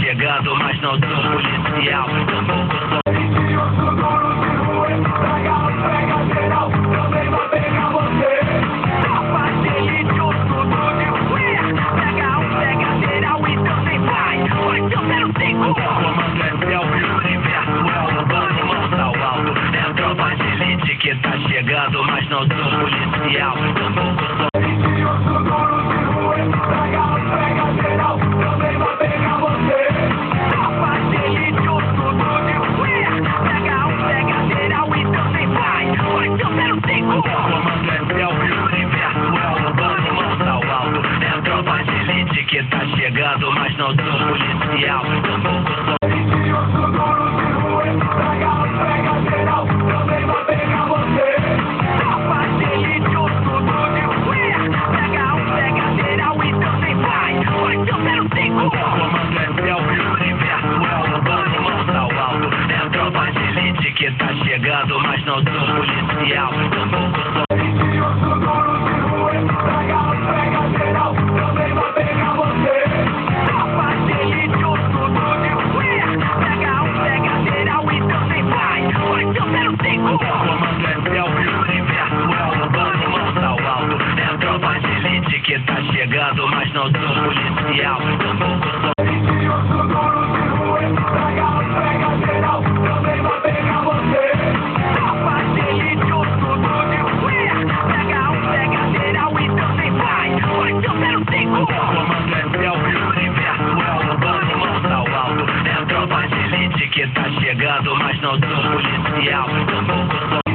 Chegando, mas não sou policial. Tampouco sou religioso, dono de doença, pega geral, também vai pegar você. Capaz de religioso, tudo de pega geral e também vai. 805. O comando é selfie, o universo é urbano, mãos ao alto. É tropa de elite que tá chegando, mas não sou policial. Tampouco sou religioso, dono de doença, pega geral, também vai pegar você. O comando é selfie, o universo é urbano, mãos ao alto. É tropa de elite que tá chegando, mas não sou policial. Tampouco sou religioso, dono de doença, pega geral, também vai pegar você. Capaz de religioso, tudo de pega geral e também vai. 805. O comando é selfie, o universo é urbano, mãos ao alto. É tropa de elite que tá chegando, mas não sou policial. Tampouco sou religioso, dono de doença, pega geral, também vai pegar você. Capaz de religioso, tudo de pega geral e também vai. 805. O comando é selfie, o universo é urbano, mãos ao alto. É tropa de elite que tá chegando, mas não sou policial. Tampouco sou religioso, dono de doença, pega geral, também vai pegar você. Capaz de religioso, tudo de pega geral e também vai. 805. O comando é selfie, o universo é urbano, mãos ao alto. É tropa de elite que tá chegando, mas não sou policial. Tampouco sou